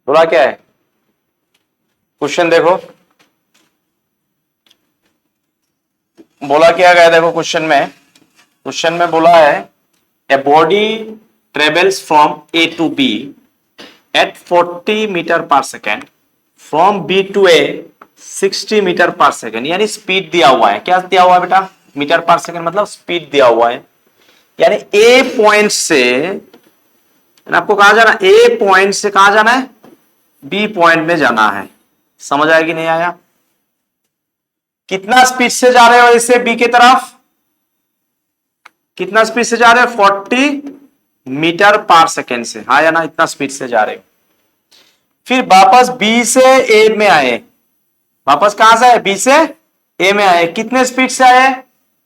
बोला क्या है क्वेश्चन देखो, बोला क्या गया देखो क्वेश्चन में बोला है a body travels from A to B at 40 metre पर second from B to A 60 metre पर सेकेंड, यानी स्पीड दिया हुआ है। क्या दिया हुआ है बेटा? मीटर पर सेकेंड मतलब स्पीड दिया हुआ है। यानी ए पॉइंट से आपको कहा जाना, ए पॉइंट से कहा जाना है, बी पॉइंट में जाना है। समझ आया कि नहीं आया? कितना स्पीड से जा रहे हो इसे बी की तरफ? कितना स्पीड से जा रहे हो? 40 मीटर पर सेकेंड से, हाँ या ना? इतना स्पीड से जा रहे हो। फिर वापस बी से ए में आए, वापस कहां से आए? बी से ए में आए। कितने स्पीड से आए?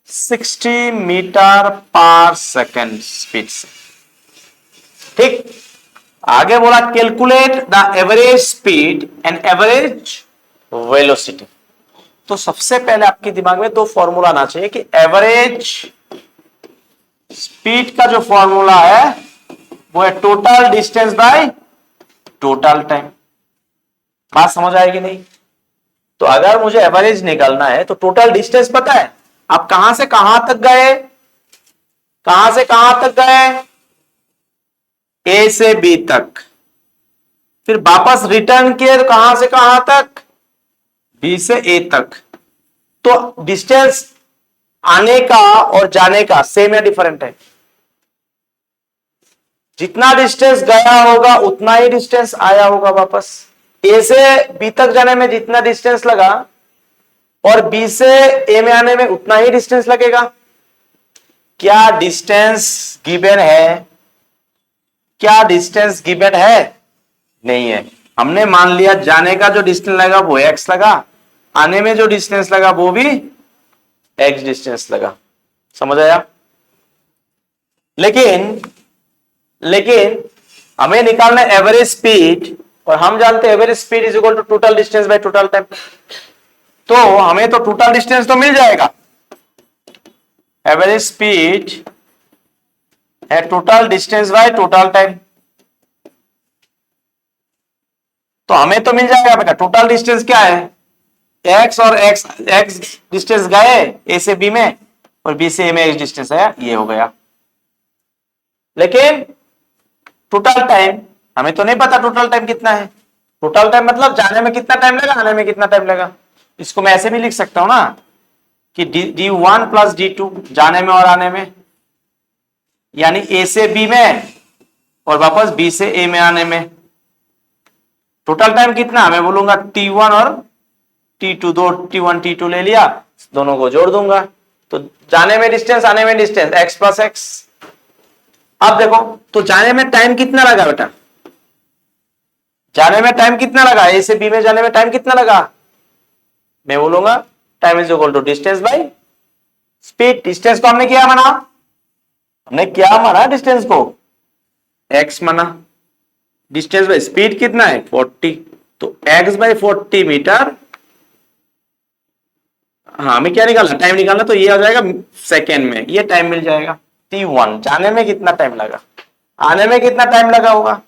60 मीटर पर सेकेंड स्पीड से। ठीक, आगे बोला calculate the average speed and average velocity. तो सबसे पहले आपके दिमाग में दो फॉर्मूला आना चाहिए कि एवरेज स्पीड का जो फॉर्मूला है वो है total distance by total time. बात समझ आएगी नहीं? तो अगर मुझे एवरेज निकालना है तो टोटल डिस्टेंस पता है, आप कहां से कहां तक गए? कहां से कहां तक गए? ए से बी तक। फिर वापस रिटर्न किए तो कहां से कहां तक? बी से ए तक। तो डिस्टेंस आने का और जाने का सेम या डिफरेंट है? जितना डिस्टेंस गया होगा उतना ही डिस्टेंस आया होगा वापस। ए से बी तक जाने में जितना डिस्टेंस लगा और बी से ए में आने में उतना ही डिस्टेंस लगेगा। क्या डिस्टेंस गिवन है? क्या डिस्टेंस गिवन है? नहीं है। हमने मान लिया जाने का जो डिस्टेंस लगा वो एक्स लगा, आने में जो डिस्टेंस लगा वो भी एक्स डिस्टेंस लगा। समझ आया? लेकिन हमें निकालना है एवरेज स्पीड, और हम जानते हैं average speed is equal to total distance by total time. तो हमें तो टोटल डिस्टेंस तो मिल जाएगा। एवरेज स्पीड है total distance by total time, तो हमें तो मिल जाएगा बेटा। टोटल डिस्टेंस क्या है? एक्स और एक्स डिस्टेंस गए ए से बी में और बी से ए में एक्स डिस्टेंस है, ये हो गया। लेकिन टोटल टाइम हमें तो नहीं पता टोटल टाइम कितना है। टोटल टाइम मतलब जाने में कितना टाइम लगा, आने में कितना टाइम लगा। इसको मैं ऐसे भी लिख सकता हूं ना कि D1 प्लस D2 जाने में और आने में, यानी ए से बी में और वापस बी से ए में आने में। टोटल टाइम कितना? मैं बोलूंगा T1 और T2, दो T1 T2 ले लिया, दोनों को जोड़ दूंगा तो जाने में डिस्टेंस आने में डिस्टेंस x प्लस एक्स। अब देखो तो जाने में टाइम कितना लगा बेटा? जाने में टाइम कितना लगा? ए से बी में जाने में टाइम कितना लगा? मैं बोलूंगा time is equal to distance by speed. Distance को हमने क्या माना? हमने क्या माना? डिस्टेंस को x माना। डिस्टेंस बाय स्पीड कितना है? 40। तो x बाय 40 मीटर। हाँ, हमें क्या निकालना? टाइम निकालना, तो ये आ जाएगा सेकेंड में, ये टाइम मिल जाएगा। T1 जाने में कितना टाइम लगा, आने में कितना टाइम लगा होगा?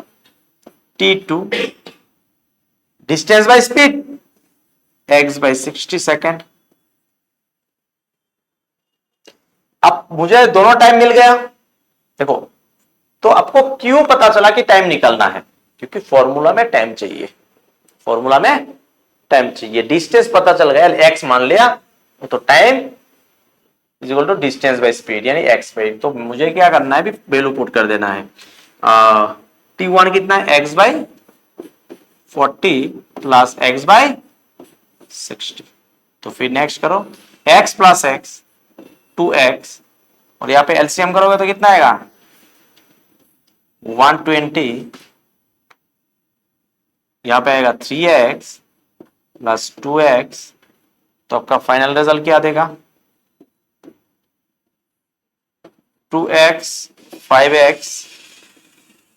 T2 distance by speed x by 60 second. अब मुझे दोनों टाइम मिल गया। देखो तो आपको क्यों पता चला कि टाइम निकालना है? क्योंकि फॉर्मूला में टाइम चाहिए, फॉर्मूला में टाइम चाहिए। डिस्टेंस पता चल गया, x मान लिया, तो time is equal to distance by speed यानी x बाय। तो मुझे क्या करना है? भी वैल्यू पुट कर देना है। T1 कितना है? x by 40 plus x by 60। तो फिर नेक्स्ट करो, x प्लस एक्स 2x, और यहां पे एलसीएम करोगे तो कितना आएगा? 120। यहां पे आएगा 3x प्लस 2x। तो आपका फाइनल रिजल्ट क्या देगा? 2x 5x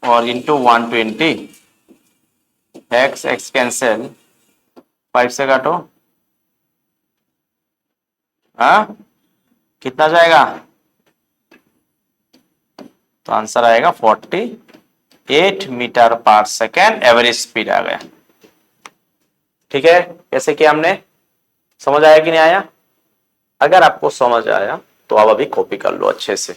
और इंटू 120। x x कैंसिल, 5 से काटो, हाँ कितना जाएगा? तो आंसर आएगा 40 8 मीटर पर सेकेंड एवरेज स्पीड आ गया। ठीक है, कैसे किया हमने, समझ आया कि नहीं आया? अगर आपको समझ आया तो आप अभी कॉपी कर लो अच्छे से।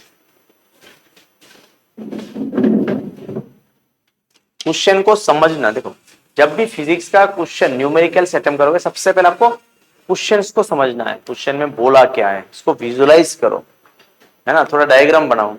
क्वेश्चन को समझना, देखो जब भी फिजिक्स का क्वेश्चन न्यूमेरिकल अटेम्प्ट करोगे सबसे पहले आपको क्वेश्चंस को समझना है, क्वेश्चन में बोला क्या है इसको विजुअलाइज करो, है ना, थोड़ा डायग्राम बनाओ।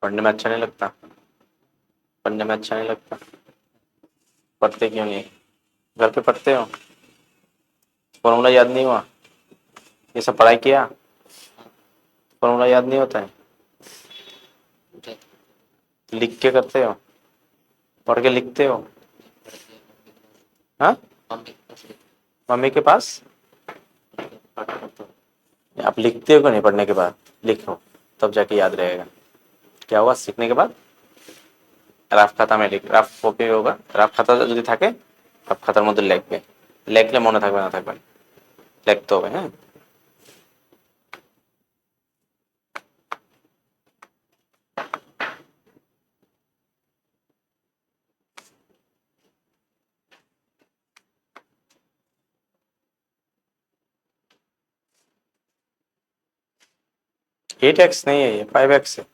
पढ़ने में अच्छा नहीं लगता? पढ़ने में अच्छा नहीं लगता? पढ़ते क्यों नहीं? घर पे पढ़ते हो? फॉर्मूला याद नहीं हुआ? ये सब पढ़ाई किया? फॉर्मूला याद नहीं होता है? लिख के करते हो? पढ़ के लिखते हो? हाँ, मम्मी के पास? आप लिखते हो कि नहीं? पढ़ने के बाद लिखो, तब जाके याद रहेगा। क्या होगा सीखने के बाद? রাফ খাতা में लिख, রাফ কপি होगा, রাফ খাতা যদি থাকে রাফ খাতার মধ্যে লিখবে, লিখলে মনে থাকবে না থাকবে, লিখতে হবে। হ্যাঁ, एट एक्स नहीं है, ये 5x है।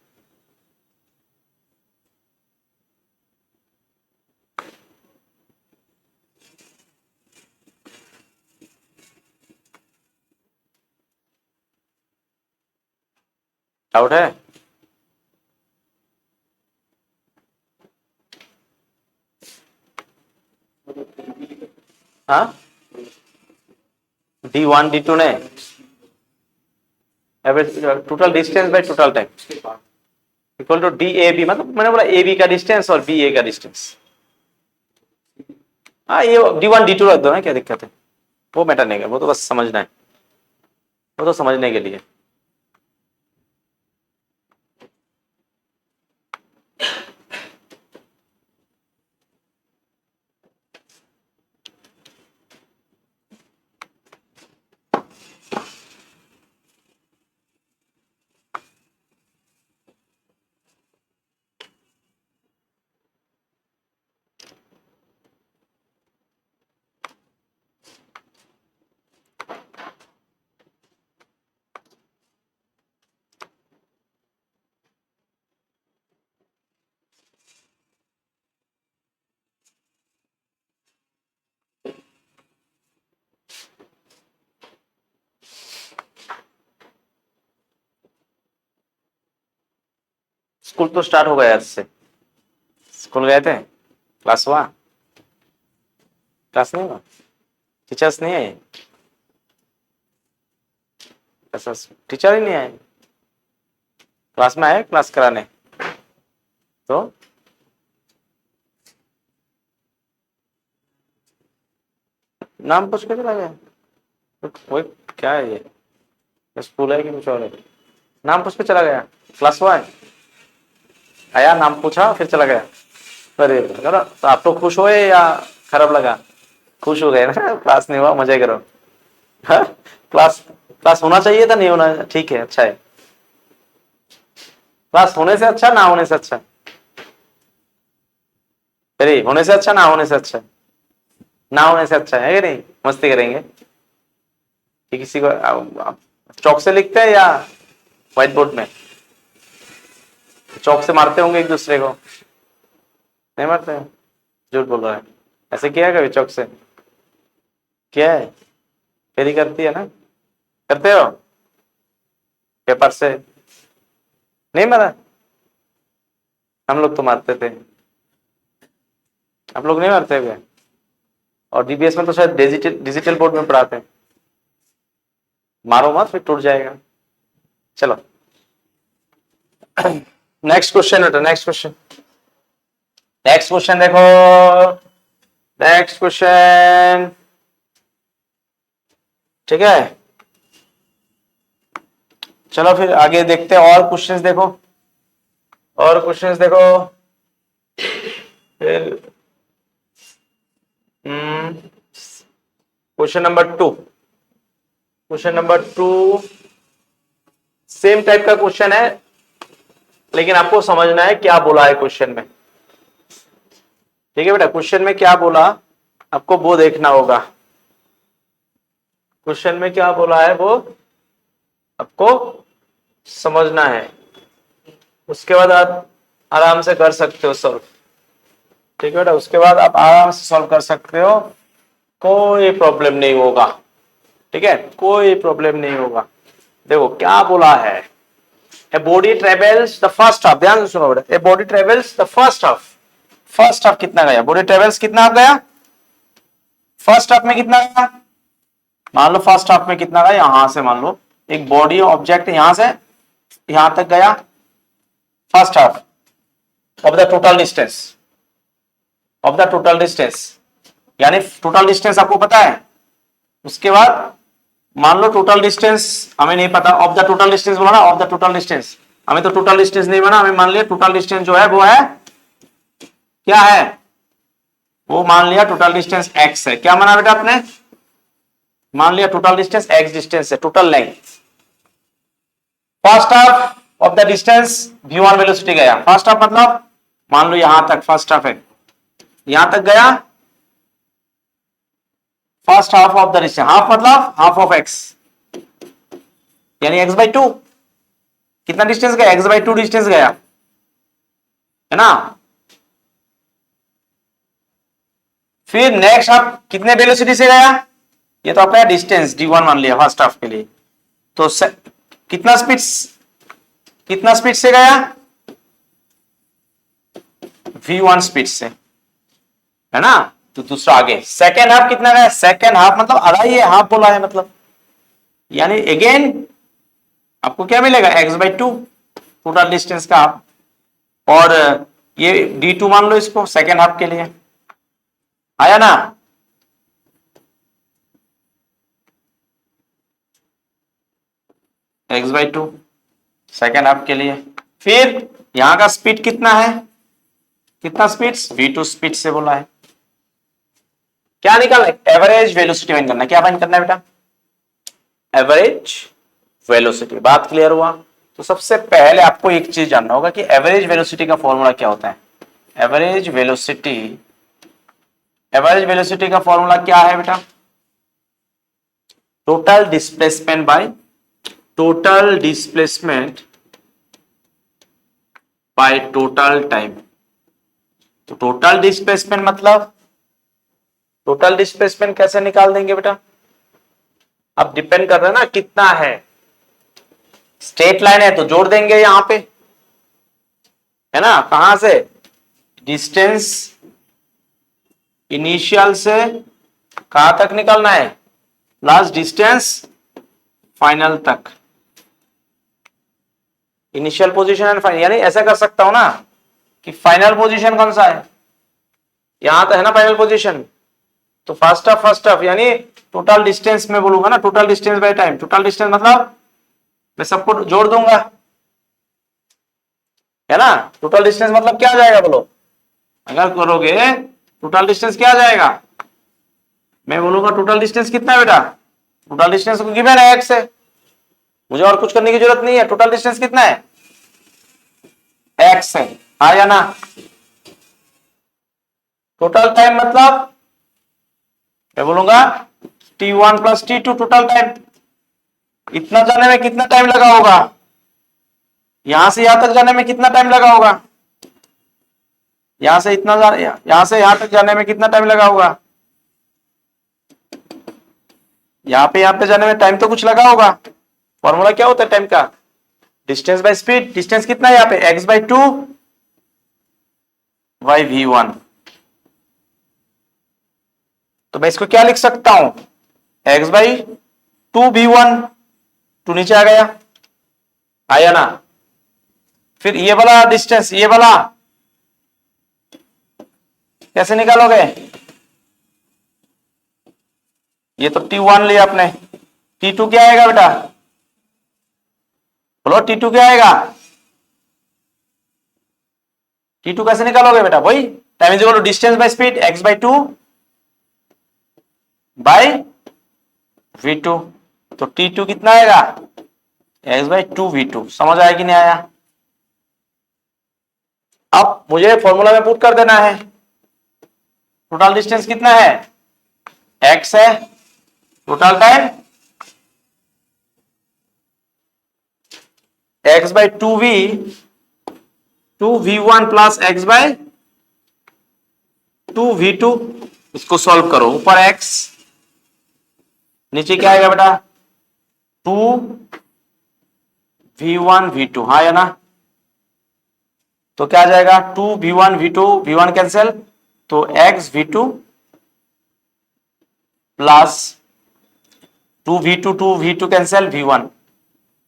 डाउट है? हाँ, D1 D2 ने average total distance by total time equal to DAB, मतलब मैंने बोला AB का डिस्टेंस और BA का डिस्टेंस। हाँ, ये D1 D2 रख दो ना, क्या दिक्कत है, वो मैटर नहीं है, वो तो बस समझना है, वो तो समझने के लिए। स्कूल तो स्टार्ट हो गया आज से, स्कूल गए थे? क्लास हुआ? क्लास नहीं हुआ? टीचर्स नहीं आए? ऐसा टीचर ही नहीं आए? क्लास में आए क्लास कराने? तो नाम पूछ के चला गया? वो क्या है ये स्कूल है कि कुछ और है? नाम पूछ के चला गया? क्लास हुआ है? आया, नाम पूछा फिर चला गया? अरे तो आप तो खुश हुए या खराब लगा? खुश हो गए ना, क्लास नहीं हुआ, मजे करो। हाँ? क्लास क्लास होना चाहिए था, नहीं होना, ठीक है, अच्छा है। क्लास होने से अच्छा ना होने से अच्छा? अरे होने से अच्छा ना होने से अच्छा? ना होने से अच्छा है कि नहीं? मस्ती करेंगे कि किसी को आप चौक से लिखते हैं या व्हाइट बोर्ड में? चौक से मारते होंगे एक दूसरे को, नहीं मारते हैं? झूठ बोल रहा है, ऐसे किया है कभी चौक से? क्या है, फेरी करती है ना, करते हो पेपर से? नहीं मारा? हम लोग तो मारते थे, आप लोग नहीं मारते हुए? और डीबीएस में तो शायद डिजिटल डिजिटल बोर्ड में पढ़ाते हैं। मारो मत, फिर टूट जाएगा। चलो नेक्स्ट क्वेश्चन बेटा, नेक्स्ट क्वेश्चन, नेक्स्ट क्वेश्चन देखो, नेक्स्ट क्वेश्चन। ठीक है, चलो फिर आगे देखते हैं और क्वेश्चंस देखो, और क्वेश्चंस देखो फिर। Question number 2, question number 2 same type का क्वेश्चन है, लेकिन आपको समझना है क्या बोला है क्वेश्चन में। ठीक है बेटा, क्वेश्चन में क्या बोला आपको वो देखना होगा, क्वेश्चन में क्या बोला है वो आपको समझना है, उसके बाद आप आराम से कर सकते हो सॉल्व। ठीक है बेटा, उसके बाद आप आराम से सॉल्व कर सकते हो, कोई प्रॉब्लम नहीं होगा। ठीक है, कोई प्रॉब्लम नहीं होगा। देखो क्या बोला है, a body travels the first half, ध्यान से सुनो बेटा, ए body travels the first half, first half कितना गया, बॉडी ट्रेवल्स कितना हाफ गया, फर्स्ट हाफ में कितना गया, मान लो फर्स्ट हाफ में कितना गया, यहां से मान लो एक बॉडी ऑब्जेक्ट यहां से यहां तक गया, first half of the total distance, of the total distance, यानी टोटल डिस्टेंस आपको पता है। उसके बाद मान लो टोटल डिस्टेंस हमें नहीं पता, ऑफ द टोटल डिस्टेंस बोला ना, ऑफ द टोटल डिस्टेंस, हमें तो टोटल डिस्टेंस नहीं बना, हमें मान लिया टोटल डिस्टेंस जो है वो है क्या है, वो मान लिया टोटल डिस्टेंस x है। क्या माना बेटा आपने, मान लिया टोटल डिस्टेंस x डिस्टेंस है, total length. First half of the distance v1 velocity गया, फर्स्ट हाफ मतलब मान लो यहां तक फर्स्ट हाफ है, यहां तक गया, first half of the distance, half मतलब हाफ ऑफ x, यानी x/2, कितना डिस्टेंस गया, x/2 डिस्टेंस गया है ना। फिर नेक्स्ट हाफ कितने वेलोसिटी से गया, ये तो अपना डिस्टेंस d1 मान लिया फर्स्ट हाफ के लिए, तो कितना स्पीड, कितना स्पीड से गया, v1 स्पीड से, है ना। तो दूसरा आगे सेकेंड हाफ कितना गया, सेकेंड हाफ मतलब आधा ही है, हाफ बोला है मतलब, यानी अगेन आपको क्या मिलेगा, x/2 टोटल डिस्टेंस का हाफ, और ये d2 मान लो इसको सेकेंड हाफ के लिए, आया ना। x/2 सेकेंड हाफ के लिए, फिर यहां का स्पीड कितना है, कितना स्पीड, v2 स्पीड से बोला है। क्या निकालना है, एवरेज वेलोसिटी फाइंड करना है। क्या फाइंड करना है बेटा, एवरेज वेलोसिटी। बात क्लियर हुआ। तो सबसे पहले आपको एक चीज जानना होगा कि एवरेज वेलोसिटी का फॉर्मूला क्या होता है। एवरेज वेलोसिटी, एवरेज वेलोसिटी का फॉर्मूला क्या है बेटा, total displacement by, total displacement by total time. तो टोटल डिस्प्लेसमेंट मतलब, टोटल डिस्प्लेसमेंट कैसे निकाल देंगे बेटा, अब डिपेंड कर रहा है ना कितना है, स्ट्रेट लाइन है तो जोड़ देंगे यहां पे, है ना। कहां से, डिस्टेंस इनिशियल से कहां तक निकालना है, लास्ट डिस्टेंस फाइनल तक, इनिशियल पोजीशन एंड फाइनल, यानी ऐसा कर सकता हूं ना कि फाइनल पोजीशन कौन सा है, यहां तो है ना फाइनल पोजीशन, तो फर्स्ट हाफ यानी टोटल डिस्टेंस में बोलूंगा ना, total distance by time, total distance मतलब मैं सबको जोड़ दूंगा, है ना। टोटल डिस्टेंस मतलब क्या आ जाएगा बोलो, अगर करोगे टोटल डिस्टेंस क्या आ जाएगा, मैं बोलूंगा टोटल डिस्टेंस कितना है बेटा, टोटल डिस्टेंस को गिवन है x है, मुझे और कुछ करने की जरूरत नहीं है, टोटल डिस्टेंस कितना है, x है, आया ना। टोटल टाइम मतलब मैं बोलूंगा t1 plus t2 total time, इतना जाने में कितना टाइम लगा होगा, यहां से यहां तक जाने में कितना टाइम लगा होगा, यहां से इतना यहां से यहां तक जाने में कितना टाइम लगा होगा, यहां पे जाने में टाइम तो कुछ लगा होगा। फॉर्मूला क्या होता है टाइम का, डिस्टेंस बाय स्पीड, डिस्टेंस कितना है यहाँ पे, x/2 बाय v1। तो मैं इसको क्या लिख सकता हूं, x/2 v1, टू नीचे आ गया, आया ना। फिर ये वाला डिस्टेंस, ये वाला कैसे निकालोगे? ये तो T1 लिया आपने, T2 क्या आएगा बेटा? बोलो T2 क्या आएगा? T2 कैसे निकालोगे बेटा? वही time is equal to distance by speed, x by 2 by v2। तो T2 कितना आएगा? x by 2v2। समझ आया कि नहीं आया? अब मुझे फॉर्मूला में पुट कर देना है। टोटल डिस्टेंस कितना है? x है, total time x by 2v1 plus x by 2v2। इसको सॉल्व करो, ऊपर x, नीचे क्या आएगा बेटा? 2v1v2, हाँ या ना? तो क्या आ जाएगा? 2v1v2, v1 कैंसिल, तो x v2 plus 2v2, 2v2 cancel, v1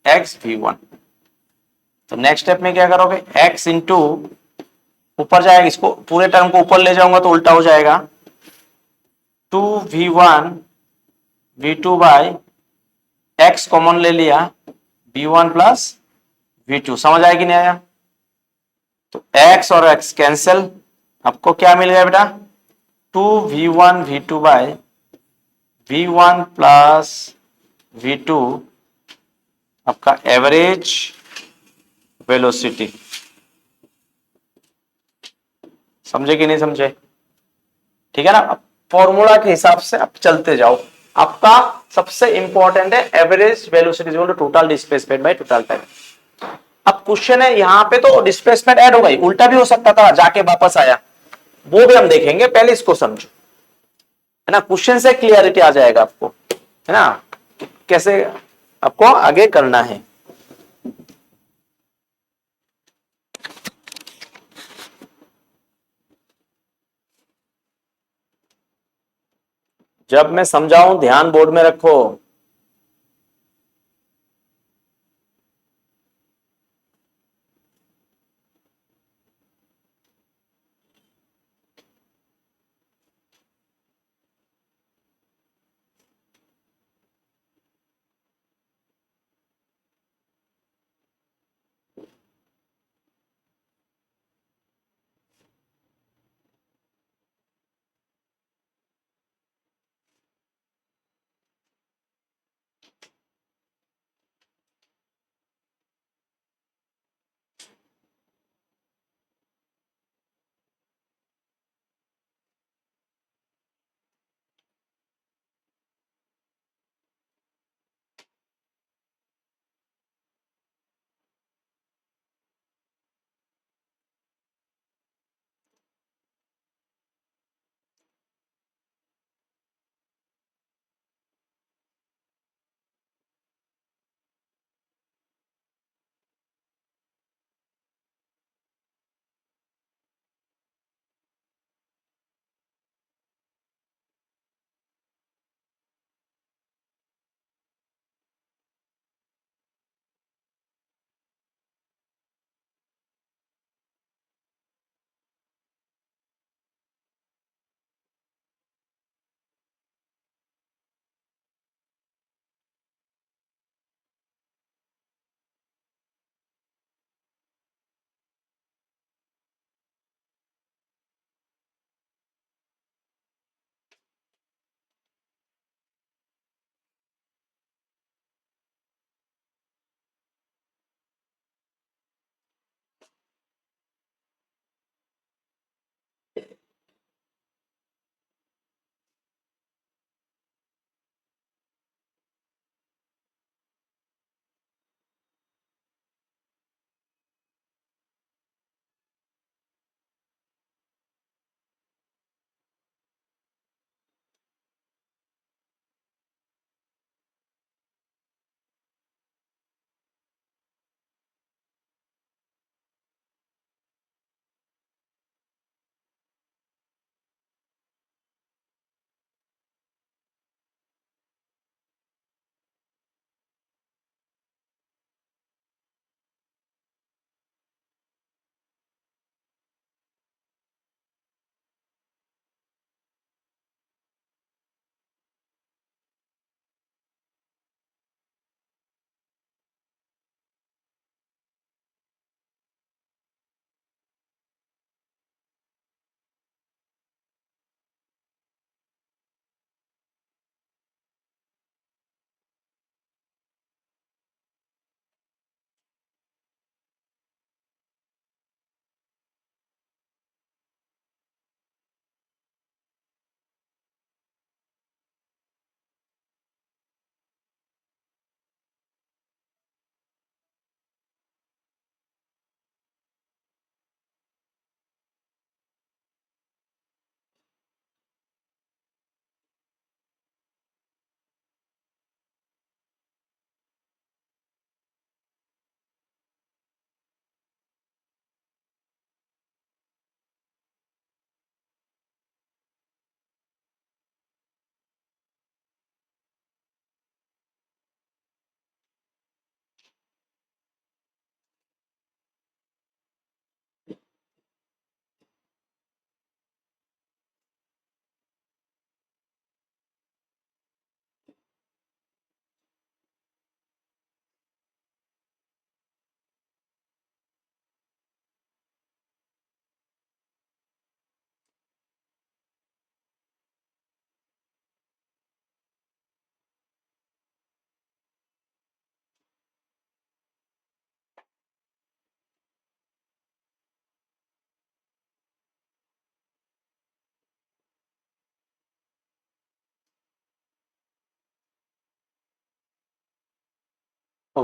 x v1। तो नेक्स्ट स्टेप में क्या करोगे? x इंटू, ऊपर जाएगा, इसको पूरे टर्म को ऊपर ले जाऊंगा तो उल्टा हो जाएगा, 2v1v2 बाय x कॉमन ले लिया, v1 प्लस v2। समझ आया कि नहीं आया? तो x और x कैंसिल, आपको क्या मिल गया बेटा? 2v1v2 bye v1 plus v2, आपका एवरेज वेलोसिटी। समझे कि नहीं समझे? ठीक है ना? अब फॉर्मूला के हिसाब से आप चलते जाओ। आपका सबसे इंपॉर्टेंट है average velocity equal to total displacement by total time. अब क्वेश्चन है, यहां पे तो डिस्प्लेसमेंट ऐड हो गई, उल्टा भी हो सकता था, जाके वापस आया, वो भी हम देखेंगे, पहले इसको समझो, है ना? क्वेश्चन से क्लियरिटी आ जाएगा आपको, है ना, कैसे आपको आगे करना है। जब मैं समझाऊं ध्यान बोर्ड में रखो।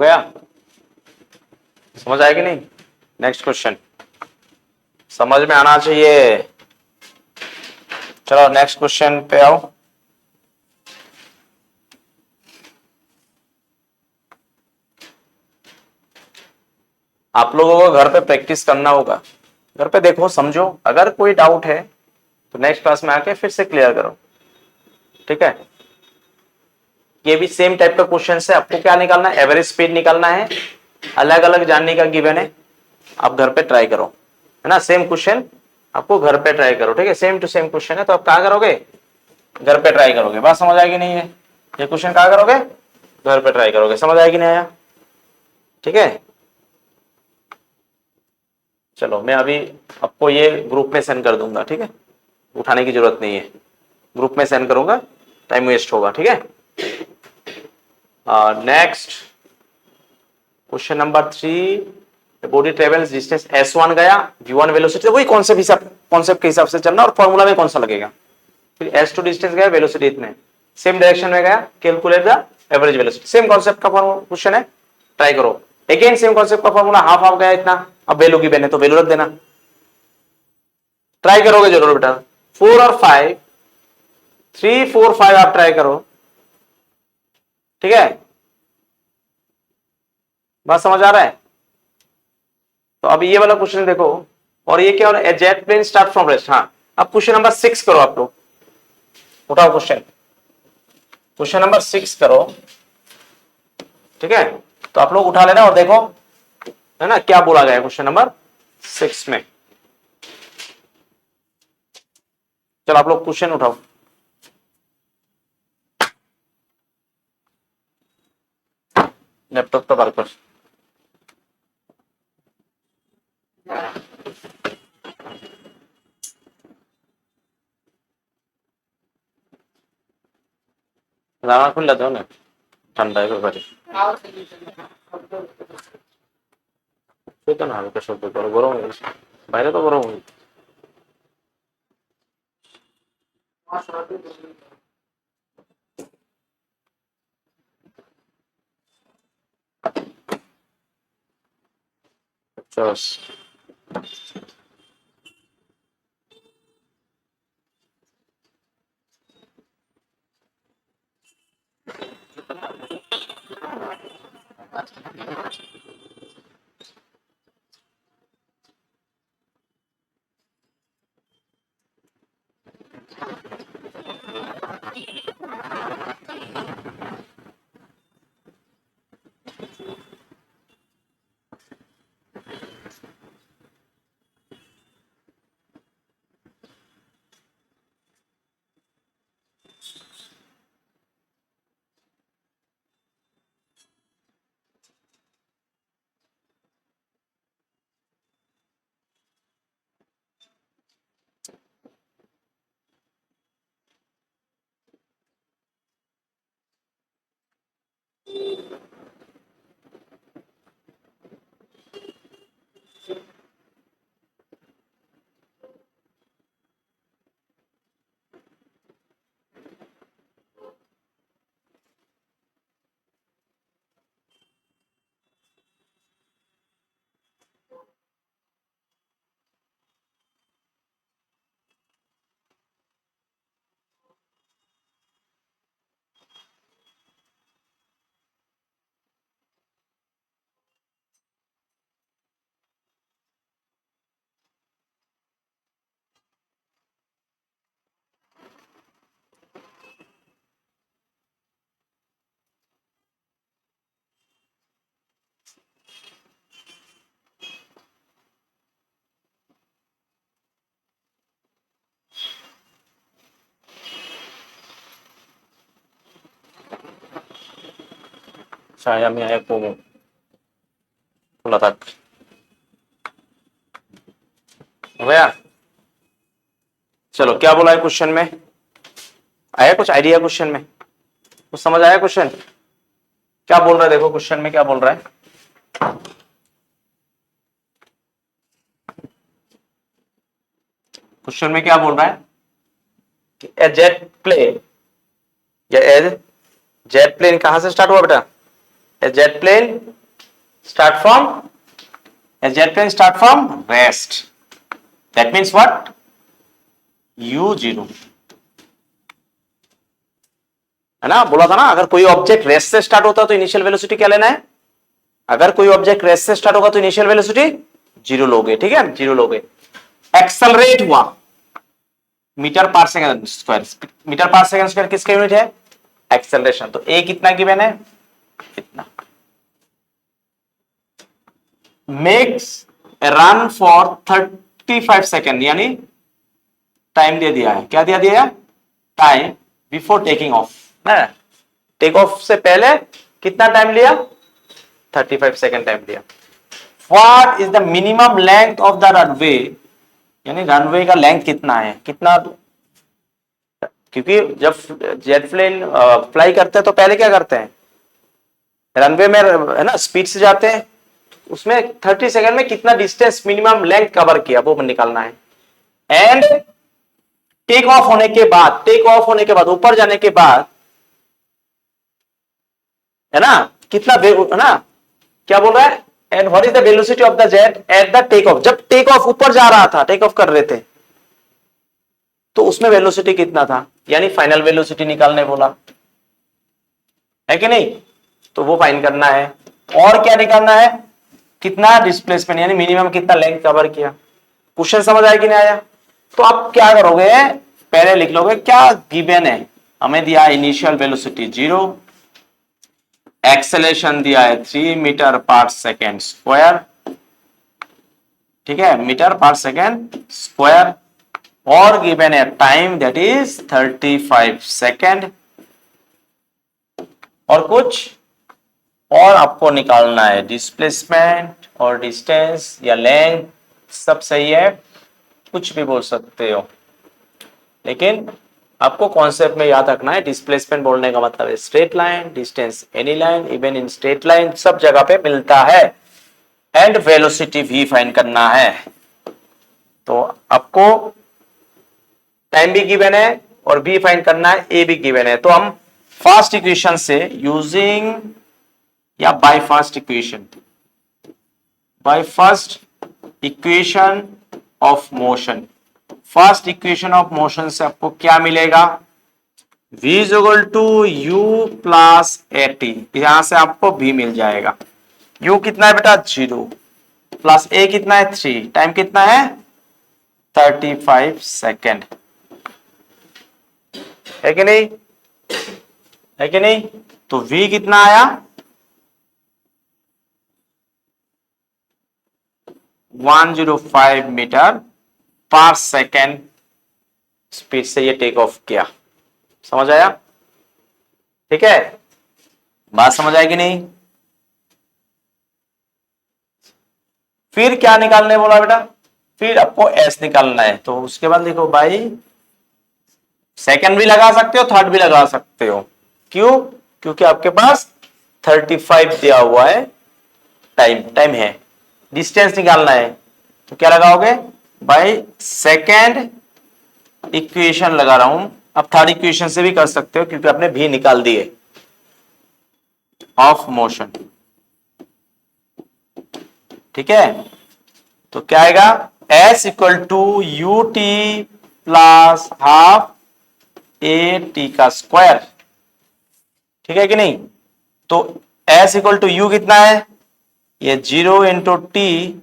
गया? समझ आया कि नहीं? नेक्स्ट क्वेश्चन समझ में आना चाहिए। चलो नेक्स्ट क्वेश्चन पे आओ। आप लोगों को घर पे प्रैक्टिस करना होगा। घर पे देखो, समझो, अगर कोई डाउट है तो नेक्स्ट क्लास में आके फिर से क्लियर करो, ठीक है? ये भी सेम टाइप का क्वेश्चन है। आपको क्या निकालना है? एवरेज स्पीड निकालना है। अलग अलग जानने का गिवन है, आप घर पे ट्राई करो, है ना? सेम क्वेश्चन आपको घर पे ट्राई करो, ठीक है? सेम टू सेम क्वेश्चन है, तो आप कहाँ करोगे? घर पे ट्राई करोगे। बात समझ आएगी नहीं है? ये क्वेश्चन कहाँ करोगे? घर पे ट्राई करोगे। समझ आएगी नहीं आया? ठीक है, चलो मैं अभी आपको ये ग्रुप में सेंड कर दूंगा, ठीक है? उठाने की जरूरत नहीं है, ग्रुप में सेंड करूंगा, टाइम वेस्ट होगा, ठीक है? Next question number 3, body travels distance s1 गया, v1 वेलोसिटी, वही कॉन्सेप्ट के हिसाब से चलना, और फॉर्मूला में कौन सा लगेगा। फिर s2 डिस्टेंस गया, वेलोसिटी इतने, सेम डायरेक्शन में गया, calculate the average velocity. Same concept का क्वेश्चन है, ट्राई करो। अगेन सेम कॉन्सेप्ट का फॉर्मूला, हाफ हाफ गया इतना, अब वैल्यू की बने तो वैल्यू रख देना। ट्राई करोगे जरूर बेटा। 4 और 5, 3 4 5 आप ट्राई करो, ठीक है? बात समझ आ रहा है? तो अब ये वाला क्वेश्चन देखो, और ये क्या हो रहा है? Jet plane start from rest. हाँ, अब क्वेश्चन नंबर 6 करो आप लोग, उठाओ क्वेश्चन नंबर 6 करो, ठीक है? तो आप लोग उठा लेना और देखो, है ना, क्या बोला गया क्वेश्चन नंबर 6 में। चलो आप लोग क्वेश्चन उठाओ। लैपटॉप तो बार कर। জামা খুললা দাও না, ঠান্ডা ব্যাপারে সেটা না, হালকা শব্দ করো, গরম হয়ে গেছে বাইরে, তো গরম হয়ে গেছে। চস saya আমি আয়া কমো, খোলা থাক। हो गया? चलो क्या बोला है क्वेश्चन में? आया कुछ आइडिया क्वेश्चन में? कुछ समझ आया क्वेश्चन क्या बोल रहा है? देखो क्वेश्चन में क्या बोल रहा है। क्वेश्चन में क्या बोल रहा है कि ए जेट प्लेन, या ए जेट प्लेन कहां से स्टार्ट हुआ बेटा? A jet plane start from rest. That means what? u0 है ना, बोला था ना, अगर कोई ऑब्जेक्ट रेस्ट से स्टार्ट होता है तो इनिशियल वेलोसिटी क्या लेना है? अगर कोई ऑब्जेक्ट रेस्ट से स्टार्ट होगा तो इनिशियल वेलोसिटी 0 लोगे, ठीक है, 0 लोगे। एक्सेलरेट हुआ मीटर पर सेकंड स्क्वायर, मीटर पर सेकंड स्क्वायर किसका यूनिट है? एक्सेलरेशन। तो ए कितना गिवन है? इतना। मेक्स रन फॉर 35 सेकेंड, यानी टाइम दे दिया है, क्या दिया? टाइम बिफोर टेकिंग ऑफ ना, टेक ऑफ से पहले कितना टाइम लिया? 35 सेकेंड टाइम लिया। What is the minimum length of the runway, यानी रनवे का लेंथ कितना है, कितना? क्योंकि जब जेट प्लेन फ्लाई करते हैं तो पहले क्या करते हैं? रनवे में है ना, स्पीड से जाते हैं, उसमें 30 सेकंड में कितना डिस्टेंस मिनिमम लेंथ कवर किया वो निकालना है। एंड टेक ऑफ होने के बाद ऊपर जाने के बाद है ना, कितना है ना, क्या बोल रहा है? And what is the velocity of the jet at the take off, जब टेक ऑफ ऊपर जा रहा था, टेक ऑफ कर रहे थे, तो उसमें वेलोसिटी कितना था, यानी फाइनल वेलोसिटी निकालने बोला है कि नहीं? तो वो फाइंड करना है। और क्या निकालना है? कितना डिस्प्लेसमेंट, यानी मिनिमम कितना लेंथ कवर किया। क्वेश्चन समझ आया कि नहीं आया? तो आप क्या करोगे, पहले लिख लोगे क्या गिवन है, हमें दिया है इनिशियल वेलोसिटी 0, एक्सेलेरेशन दिया है 3 मीटर पर सेकेंड स्क्वायर, ठीक है, मीटर पर सेकेंड स्क्वायर, और गिवन है टाइम दैट इज 35 सेकेंड, और कुछ और आपको निकालना है डिस्प्लेसमेंट और डिस्टेंस या लेंथ, सब सही है, कुछ भी बोल सकते हो, लेकिन आपको कॉन्सेप्ट में याद रखना है, डिस्प्लेसमेंट बोलने का मतलब है straight line, distance any line, even in straight line सब जगह पे मिलता है, एंड वेलोसिटी भी फाइंड करना है। तो आपको टाइम भी गिवन है और भी फाइंड करना है, ए भी गिवन है। तो हम फर्स्ट इक्वेशन से यूजिंग या by first equation of motion, first equation of motion से आपको क्या मिलेगा? v is equal to u plus at, यहां से आपको v मिल जाएगा। u कितना है बेटा? 0, प्लस a कितना है? 3, टाइम कितना है? 35 सेकेंड, है कि नहीं? है कि नहीं? तो v कितना आया? 105 मीटर पर सेकेंड स्पीड से ये टेक ऑफ किया। समझ आया? ठीक है, बात समझ आएगी नहीं? फिर क्या निकालने बोला बेटा? फिर आपको एस निकालना है। तो उसके बाद लिखो भाई, सेकंड भी लगा सकते हो, थर्ड भी लगा सकते हो। क्यों? क्योंकि आपके पास 35 दिया हुआ है, टाइम है, डिस्टेंस निकालना है, तो क्या लगाओगे भाई? सेकेंड इक्वेशन लगा रहा हूं, अब थर्ड इक्वेशन से भी कर सकते हो क्योंकि आपने भी निकाल दिए ऑफ मोशन, ठीक है। तो क्या आएगा? S equal to U T plus half A T का स्क्वायर, ठीक है कि नहीं? तो एस इक्वल टू यू कितना है? ये 0 इंटू टी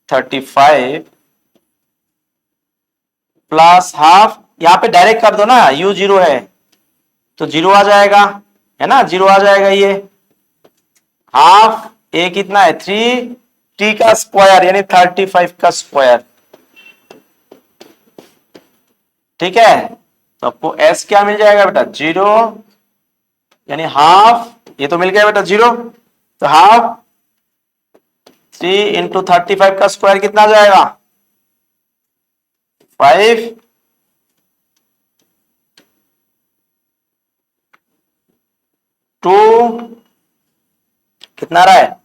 35 प्लस हाफ, यहां पे डायरेक्ट कर दो ना, u 0 है तो 0 आ जाएगा, है ना, 0 आ जाएगा। ये हाफ ए कितना है? 3 टी का स्क्वायर यानी 35 का स्क्वायर, ठीक है। तो आपको एस क्या मिल जाएगा बेटा? 0 यानी हाफ, ये तो मिल गया बेटा 0, तो हाफ 3 इंटू 35 का स्क्वायर कितना आ जाएगा? 5, 2 कितना रहा है?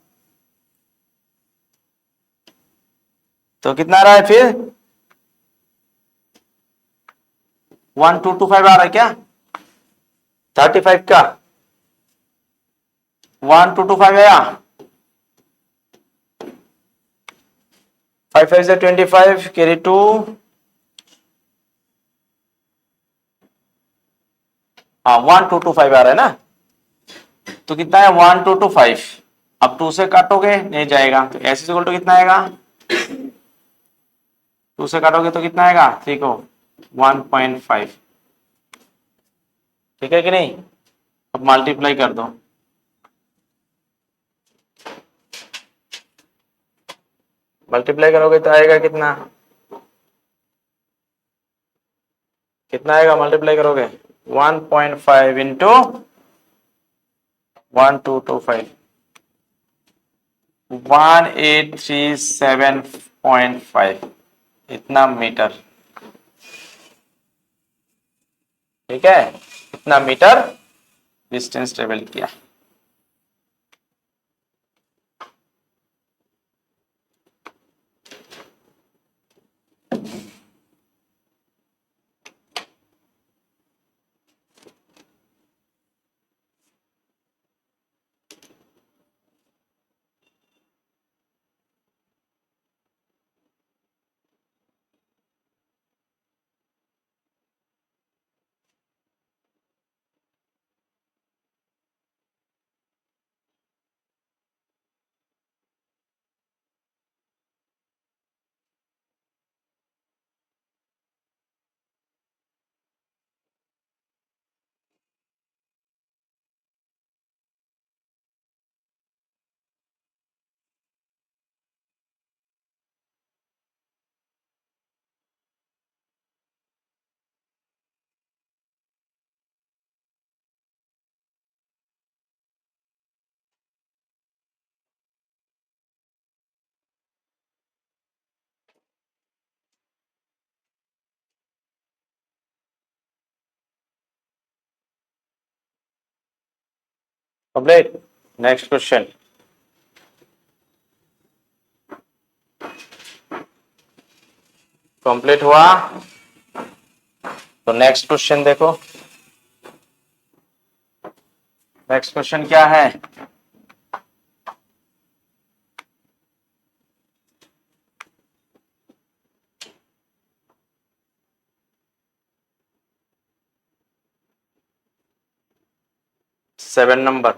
तो कितना रहा है फिर? 1225 आ रहा है क्या? 35 का 1225 आया, 5 5 से 25 कैरी 2, हाँ 1225 आ रहा है ना, तो कितना है 1225। अब 2 से काटोगे नहीं जाएगा, तो एस इक्वल टू कितना आएगा, 2 से काटोगे तो कितना आएगा, ठीक हो 1.5, ठीक है कि नहीं। अब मल्टीप्लाई कर दो, मल्टीप्लाई करोगे तो आएगा कितना, कितना आएगा मल्टीप्लाई करोगे, 1.5 इंटू 1225, 1837.5 इतना मीटर, ठीक है, इतना मीटर डिस्टेंस ट्रेवल किया। कंप्लीट। नेक्स्ट क्वेश्चन, कंप्लीट हुआ, तो नेक्स्ट क्वेश्चन देखो, नेक्स्ट क्वेश्चन क्या है, सेवन नंबर,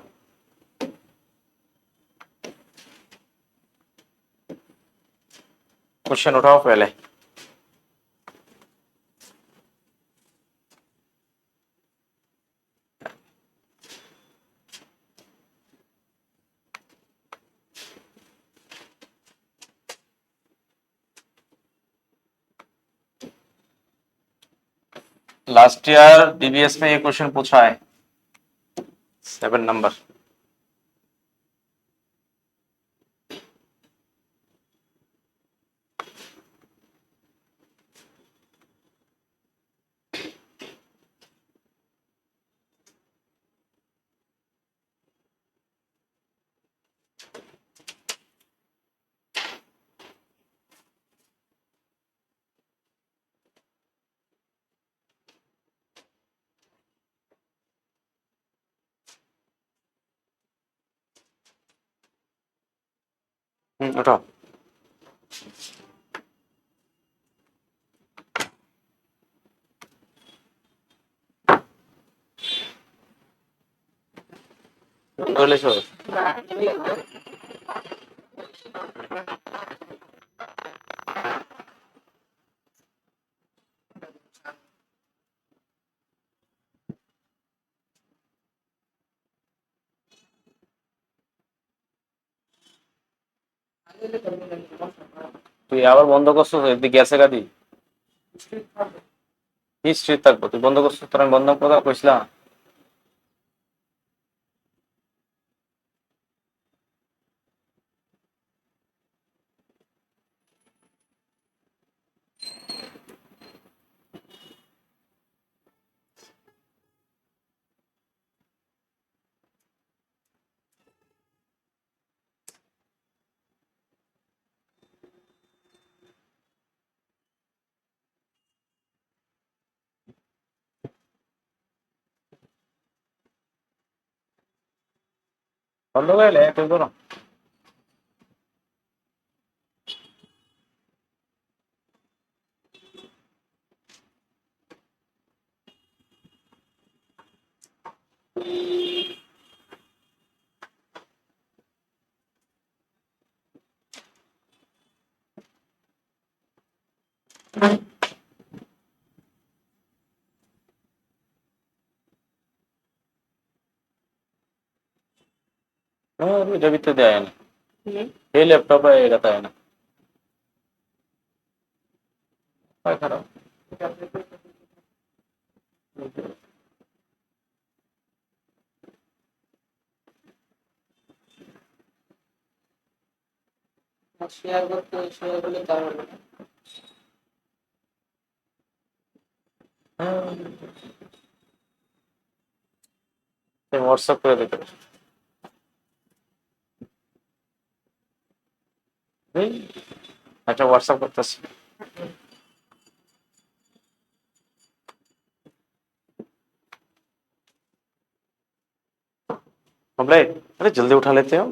क्वेश्चन उठाओ पहले। लास्ट ईयर डीबीएस में ये क्वेश्चन पूछा है, 7 नंबर। उठाओ, बोले छोड़ो। তুই আবার বন্ধ করছো, এদিকে গেছে গাদি হিস্ট্রি থাকবো, তুই বন্ধ করছো, তোর আমি বন্ধ কথা কইছিলাম। बंद हो गए ले कोई करो। जब इतने दे आया ना ये लैपटॉप है ये रहता है ना काय खराब शेयर करते शेयर करले काय होणार ते व्हाट्सएप করে দিতে अच्छा व्हाट्सएप করতেছি कंप्लीट अरे जल्दी उठा लेते हो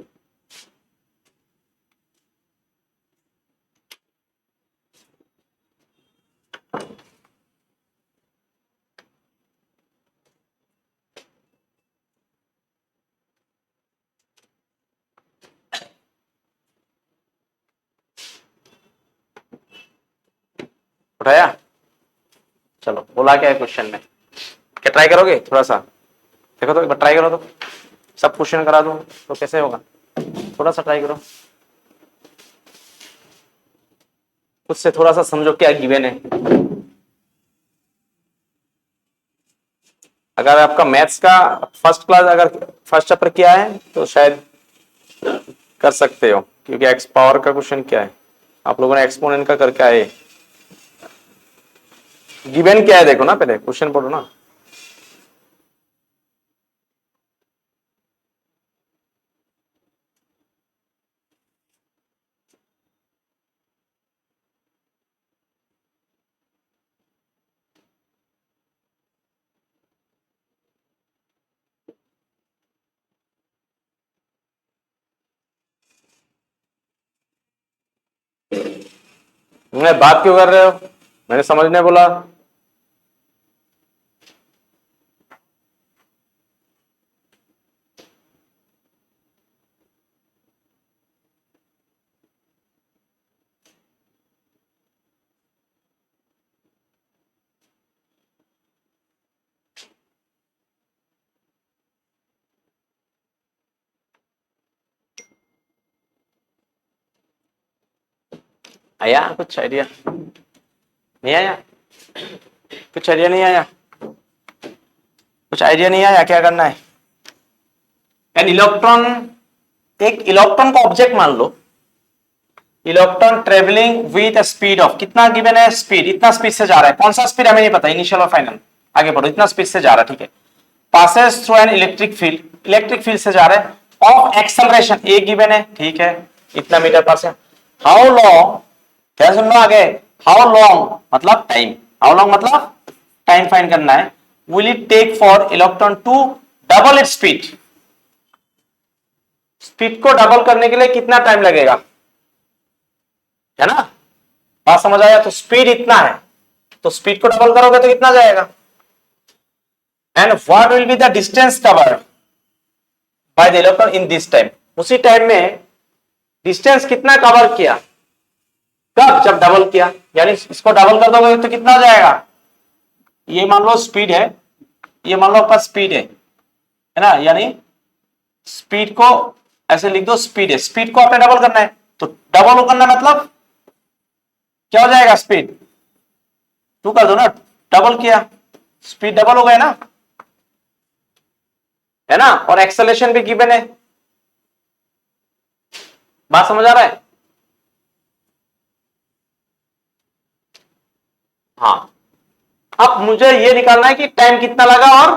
उठाया चलो बोला क्या है क्वेश्चन में क्या ट्राई करोगे थोड़ा सा देखो तो एक बार ट्राई करो तो सब क्वेश्चन करा दूं तो कैसे होगा थोड़ा सा ट्राई करो खुद से थोड़ा सा समझो क्या गिवन है अगर आपका मैथ्स का फर्स्ट क्लास अगर फर्स्ट चैप्टर किया है तो शायद कर सकते हो क्योंकि एक्स पावर का क्वेश्चन क्या है आप लोगों ने एक्सपोनेंट का करके आए गिवन क्या है देखो ना पहले क्वेश्चन पढ़ो ना मैं बात क्यों कर रहे हो मैंने समझने बोला आया कुछ आइडिया नहीं आया कुछ आइडिया नहीं आया कुछ आइडिया नहीं आया क्या करना है एन इलेक्ट्रॉन एक इलेक्ट्रॉन का ऑब्जेक्ट मान लो electron travelling with speed of कितना गिवन है स्पीड इतना स्पीड से जा रहा है कौन सा स्पीड हमें नहीं पता इनिशियल और फाइनल आगे बढ़ो इतना स्पीड से जा रहा है ठीक है passes through an electric field से जा रहा है ऑफ एक्सेलरेशन ए गिवन है ठीक है इतना मीटर पर सेकंड हाउ लॉन्ग क्या सुनना आगे हाउ लॉन्ग मतलब टाइम हाउ लॉन्ग मतलब टाइम फाइंड करना है will it take for electron to double it speed speed को डबल करने के लिए कितना टाइम लगेगा है ना बात समझ आया तो स्पीड इतना है तो स्पीड को डबल करोगे तो कितना जाएगा and what will be the distance covered by the electron in this time उसी टाइम में डिस्टेंस कितना कवर किया कब जब डबल किया यानी इसको डबल कर दोगे तो कितना जाएगा ये मान लो स्पीड है ये मान लो आपका स्पीड है ना यानी स्पीड को ऐसे लिख दो स्पीड है स्पीड को आपने डबल करना है तो डबल करना मतलब क्या हो जाएगा स्पीड 2 कर दो ना डबल किया स्पीड डबल हो गया ना है ना और एक्सेलरेशन भी गिवन है बात समझ आ रहा है हाँ अब मुझे ये निकालना है कि टाइम कितना लगा और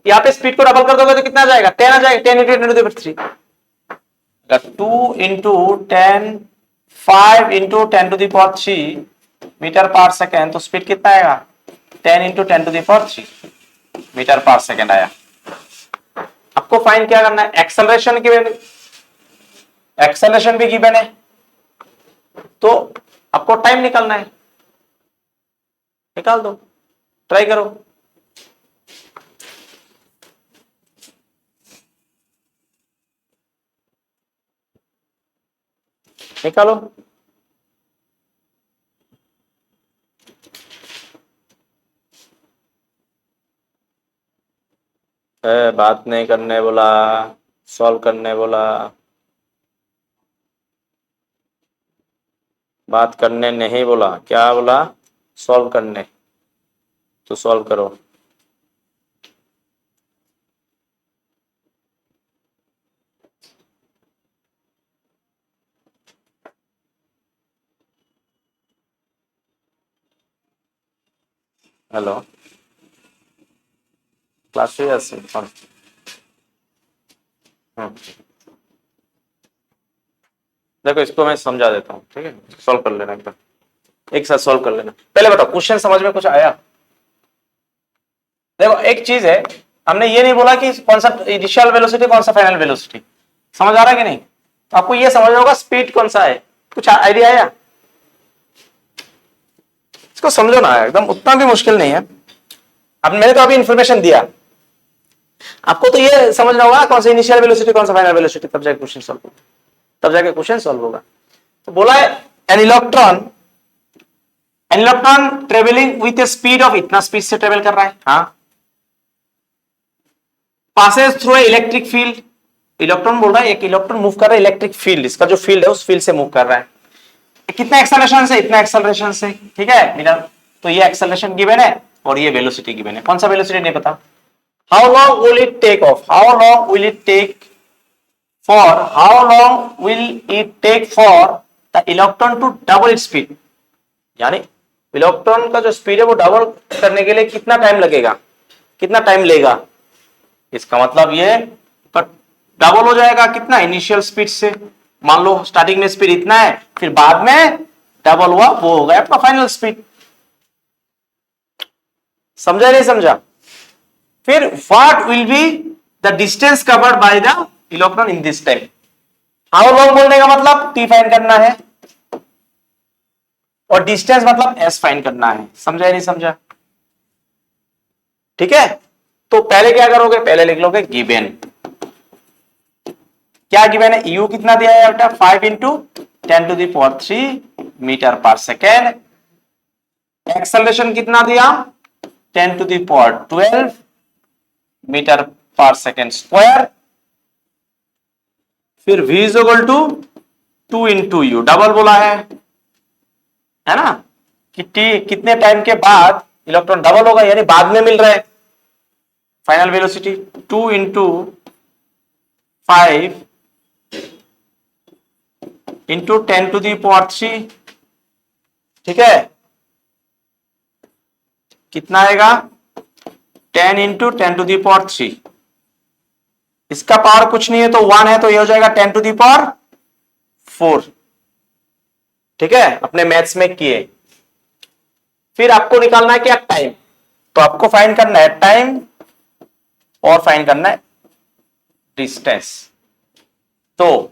यहां पे स्पीड को डबल कर दोगे तो कितना जाएगा 10 आ जाएगा 10 इंटू 10 2 इंटू 10 5 इंटू 10 मीटर पर सेकेंड तो स्पीड कितना आएगा 10 इंटू 10 मीटर पर सेकेंड आया अब आपको फाइंड क्या करना है, एक्सेलरेशन की वैल्यू, एक्सेलरेशन भी गिवन है, तो आपको टाइम निकालना है, निकाल दो, ट्राई करो। निकालो। बात नहीं करने बोला, सॉल्व करने बोला, बात करने नहीं बोला, क्या बोला, सॉल्व करने, तो सॉल्व करो। हेलो, क्लास देखो इसको मैं समझा देता हूँ, ठीक है, सॉल्व कर लेना, एकदम एक साथ सॉल्व कर लेना। पहले बताओ क्वेश्चन समझ में कुछ आया? देखो एक चीज है, हमने ये नहीं बोला कि कौन सा इनिशियल वेलोसिटी कौन सा फाइनल वेलोसिटी, समझ आ रहा है कि नहीं? तो आपको ये समझना होगा स्पीड कौन सा है, कुछ आइडिया आया? इसको समझो ना, एकदम उतना भी मुश्किल नहीं है। अब मैंने तो अभी इंफॉर्मेशन दिया, आपको तो ये समझना होगा कौन सा इनिशियल वेलोसिटी कौन सा फाइनल वेलोसिटी, तब जाके क्वेश्चन सॉल्व होगा, तब जाके क्वेश्चन सॉल्व होगा। तो बोला है an electron travelling with A speed of, इतना स्पीड से ट्रेवल कर रहा है, हाँ, passes through a electric field, electron बोल रहा है एक इलेक्ट्रॉन मूव कर रहा है इलेक्ट्रिक फील्ड, इसका जो फील्ड है उस फील्ड से मूव कर रहा है, कितना एक्सेलरेशन से, इतना एक्सेलरेशन से, ठीक है मेरा, तो ये एक्सेलरेशन गिवन है और ये वेलोसिटी गिवन है, कौन सा वेलोसिटी नहीं पता। How long will it take off, how long will it take for, how long will it take for the electron to double its speed, यानी इलेक्ट्रॉन का जो स्पीड है वो डबल करने के लिए कितना टाइम लगेगा, कितना टाइम लेगा, इसका मतलब ये डबल हो जाएगा कितना, इनिशियल स्पीड से, मान लो स्टार्टिंग में स्पीड इतना है, फिर बाद में डबल हुआ, वो हो गया आपका फाइनल स्पीड। समझा नहीं समझा? फिर what will be the distance covered by the electron in this time, how long बोलने का मतलब टी फाइंड करना है और डिस्टेंस मतलब एस फाइंड करना है, समझा नहीं समझा? ठीक है, तो पहले क्या करोगे, पहले लिख लोगे गिवन, क्या गिवन है, यू कितना दिया है बेटा, 5 इंटू 10⁻³ मीटर पर सेकेंड, एक्सेलरेशन कितना दिया, 10⁻12 मीटर पर सेकेंड स्क्वायर, फिर v is equal to 2 into U, double बोला है ना, कि t कितने टाइम के बाद इलेक्ट्रॉन डबल होगा, यानी बाद में मिल रहा है, फाइनल वेलोसिटी 2 इंटू 5 इंटू 10⁻³ ठीक है, कितना आएगा, 10 इंटू 10⁻³, इसका पावर कुछ नहीं है तो 1 है, तो ये हो जाएगा 10⁻⁴, ठीक है, अपने मैथ्स में किए। फिर आपको निकालना है क्या, टाइम, तो आपको फाइंड करना है टाइम और फाइंड करना है डिस्टेंस, तो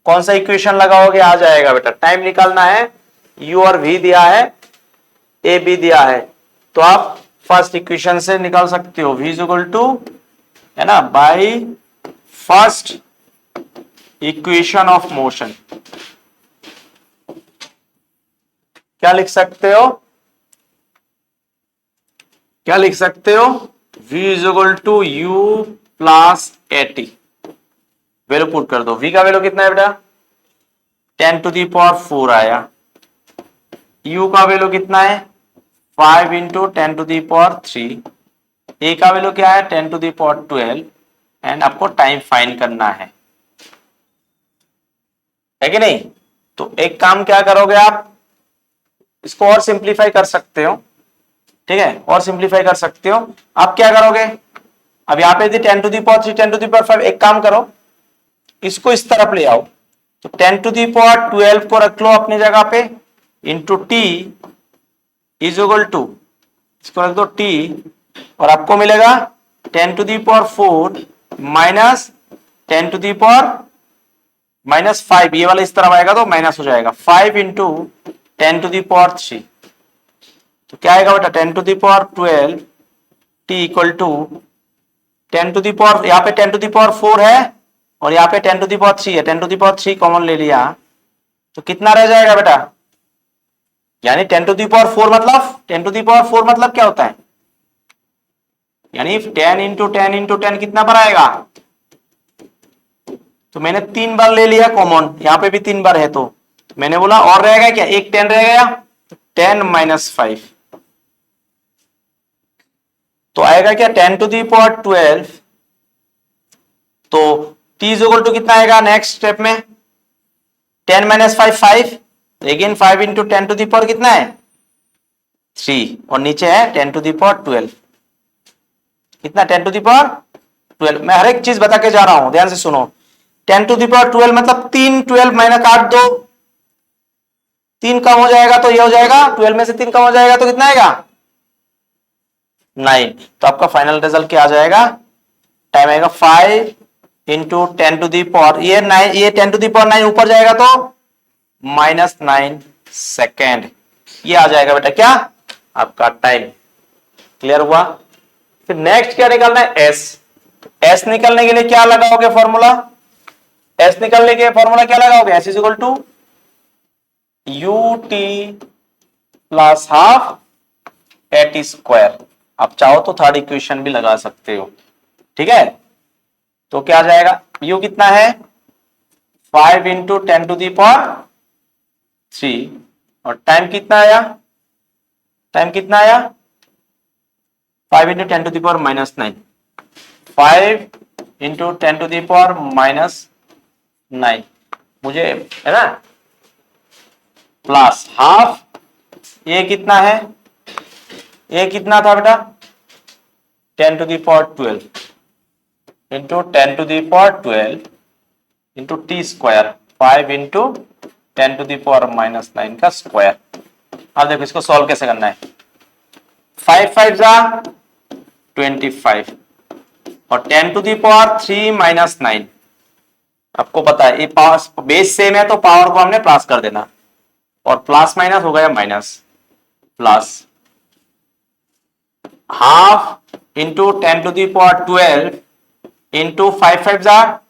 कौन सा इक्वेशन लगाओगे, आ जाएगा बेटा, टाइम निकालना है, u और v दिया है, a b दिया है, तो आप फर्स्ट इक्वेशन से निकाल सकते हो, v इज इक्वल टू, है ना, by first equation of motion, क्या लिख सकते हो, क्या लिख सकते हो, v is equal to u plus at, value put कर दो, v का वैल्यू कितना है बेटा, 10⁻⁴ आया, u का वैल्यू कितना है, 5 इंटू 10⁻�3, a का वैल्यू क्या है, 10⁻12, एंड आपको टाइम फाइंड करना है कि नहीं? तो एक काम क्या करोगे आप, इसको और सिंप्लीफाई कर सकते हो, ठीक है, और सिंप्लीफाई कर सकते हो, आप क्या करोगे, अब यहाँ पे 10⁻3 10⁻5, एक काम करो, इसको इस तरफ ले आओ, तो 10⁻12 को रख लो अपनी जगह पे, into T is equal to, इसको रख दो टी, और आपको मिलेगा 10⁻⁴ माइनस 10⁻⁻5, ये वाला इस तरफ आएगा तो माइनस हो जाएगा, 5 इंटू 10⁻3। तो क्या आएगा बेटा 10⁻12 टी इक्वल टू 10⁻, यहाँ पे 10⁻4 है और यहाँ पे 10⁻3 है, 10⁻3 कॉमन ले लिया तो कितना रह जाएगा बेटा, यानी 10⁻4 मतलब 10⁻4 मतलब क्या होता है, यानी 10 इंटू 10 इंटू 10 कितना पर आएगा, तो मैंने 3 बार ले लिया कॉमन, यहां पे भी 3 बार है तो मैंने बोला और रहेगा क्या, एक 10 रह गया, 10-5 तो आएगा क्या 10⁻12, तो t इज इक्वल टू कितना आएगा नेक्स्ट स्टेप में 10-5 5, अगेन 5 इंटू 10⁻, कितना है 3 और नीचे है 10⁻12, कितना 10⁻12। मैं हर एक चीज बता के जा रहा हूं, ध्यान से सुनो, 10⁻12 मतलब 3 12 माइनस काट दो, 3 कम हो जाएगा तो ये हो जाएगा, 12 में से 3 कम हो जाएगा तो कितना आएगा 9। तो आपका फाइनल रिजल्ट क्या आ जाएगा, टाइम आएगा 5 इंटू 10⁻, ये 9, ये 10⁻9 ऊपर जाएगा तो -9 सेकेंड, ये आ जाएगा बेटा क्या आपका टाइम। क्लियर हुआ। फिर नेक्स्ट क्या निकालना है एस, एस निकालने के लिए क्या लगाओगे फॉर्मूला, एस निकालने के फॉर्मूला क्या लगाओगे, S is equal to ut plus half at square, आप चाहो तो थर्ड इक्वेशन भी लगा सकते हो, ठीक है। तो क्या आ जाएगा, u कितना है 5 इंटू 10⁻3 और टाइम कितना आया, टाइम कितना आया 5 इंटू 10⁻⁻9, 5 इंटू 10⁻⁻9 मुझे है ना, प्लस हाफ, ये कितना है, ये कितना था बेटा 10⁻12 into 10⁻12 into T square, 5 into 10⁻⁻9 का स्क्वायर। अब देखो इसको सॉल्व कैसे करना है, 5 5 जा 25 और 10⁻3 - 9, आपको पता है ये पावर बेस सेम है तो पावर को हमने प्लस कर देना, और प्लस माइनस हो गया minus, plus half into 10⁻12 into 5 5 जा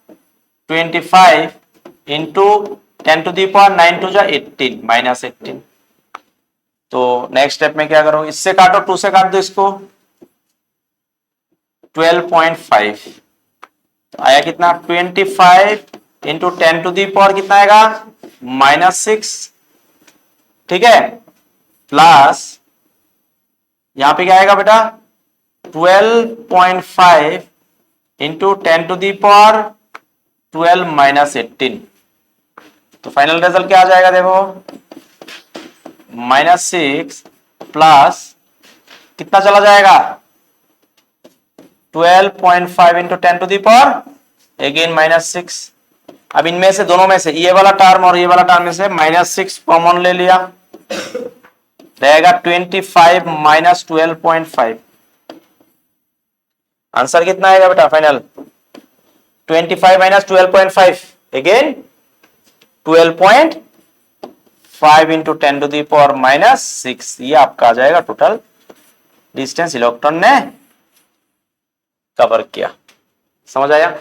25 इंटू 10⁻9 2 जा 18 -18। तो नेक्स्ट स्टेप में क्या करो, इससे काटो, 2 से काट दो इसको, 12.5 तो आया कितना 25 इंटू 10⁻, कितना आएगा -6, ठीक है, प्लस यहां पे क्या आएगा बेटा 12.5 इंटू 10⁻12 -18। तो फाइनल रिजल्ट क्या आ जाएगा देखो, -6 प्लस कितना चला जाएगा 12.5 इंटू 10⁻, अगेन -6। अब इनमें से दोनों में से ये वाला टर्म और ये वाला टर्म में से -6 कॉमन ले लिया, रहेगा 25 - 12.5, आंसर कितना आएगा बेटा फाइनल 25 - 12.5, अगेन 12.5 इंटू 10⁻⁻6, ये आपका आ जाएगा टोटल डिस्टेंस इलेक्ट्रॉन ने कवर किया। समझ आया,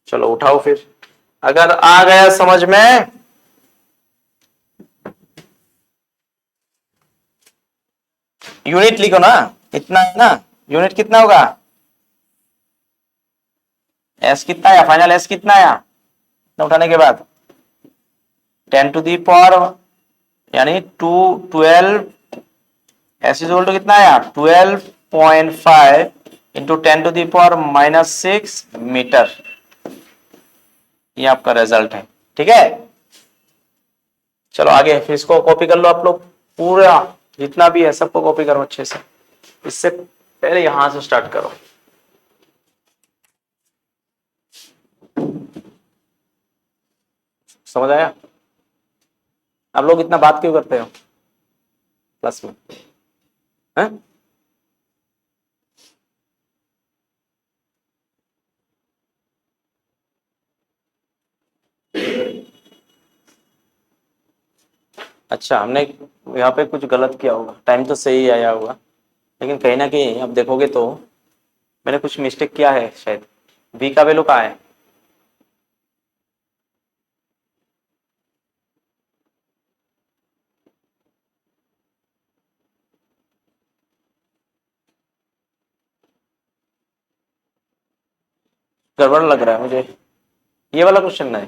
चलो उठाओ फिर, अगर आ गया समझ में यूनिट लिखो ना, इतना है ना, यूनिट कितना होगा, एस कितना आया फाइनल, एस कितना आया उठाने के बाद 10⁻, यानी 12, एस इज इक्वल टू कितना आया 12.5 इंटू 10⁻⁻6 मीटर, ये आपका रिजल्ट है, ठीक है। चलो आगे, फिर इसको कॉपी कर लो आप लोग, पूरा जितना भी है सबको कॉपी करो अच्छे से, इससे पहले यहां से स्टार्ट करो। समझ आया, आप लोग इतना बात क्यों करते हो क्लास में, हैं? अच्छा, हमने यहाँ पे कुछ गलत किया होगा, टाइम तो सही आया होगा, लेकिन कहीं ना कहीं अब देखोगे तो मैंने कुछ मिस्टेक किया है शायद। v का वैल्यू कहाँ है? गड़बड़ लग रहा है मुझे, ये वाला क्वेश्चन है।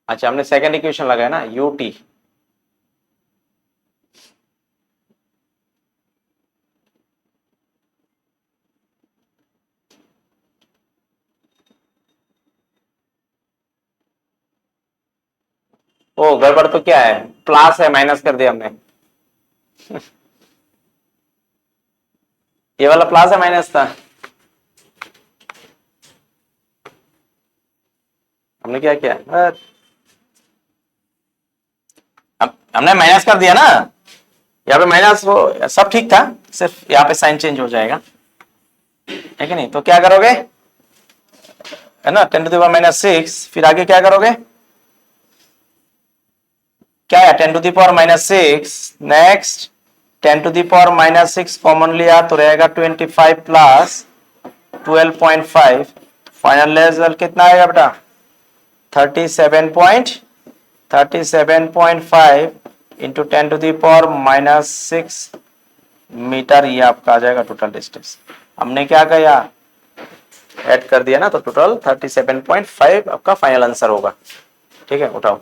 अच्छा, हमने सेकंड इक्वेशन लगाया ना, यू टी। ओ गड़बड़ तो क्या है, प्लस है, माइनस कर दिया हमने। ये वाला प्लस है माइनस था, हमने क्या किया, अब हमने माइनस कर दिया ना, यहाँ पे माइनस, वो सब ठीक था, सिर्फ यहाँ पे साइन चेंज हो जाएगा, है कि नहीं? तो क्या करोगे, है ना, 10⁻⁻6, फिर आगे क्या करोगे, क्या है 10⁻⁻6, नेक्स्ट 10⁻⁻6 कॉमन लिया तो रहेगा 25 प्लस 12.5, फाइनल रिजल्ट कितना आएगा बेटा, 37.5 इंटू 10⁻⁻6 मीटर, ये आपका आ जाएगा टोटल डिस्टेंस। हमने क्या किया, ऐड कर दिया ना, तो टोटल 37.5 आपका फाइनल आंसर होगा। ठीक है, उठाओ।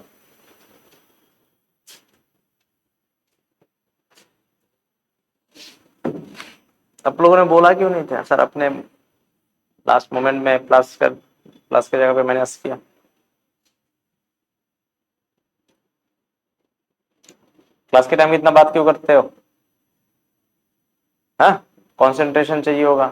आप लोगों ने बोला क्यों नहीं था सर, अपने लास्ट मोमेंट में प्लस के जगह पे माइनस किया। क्लास के टाइम में इतना बात क्यों करते हो? हाँ, कंसंट्रेशन चाहिए होगा।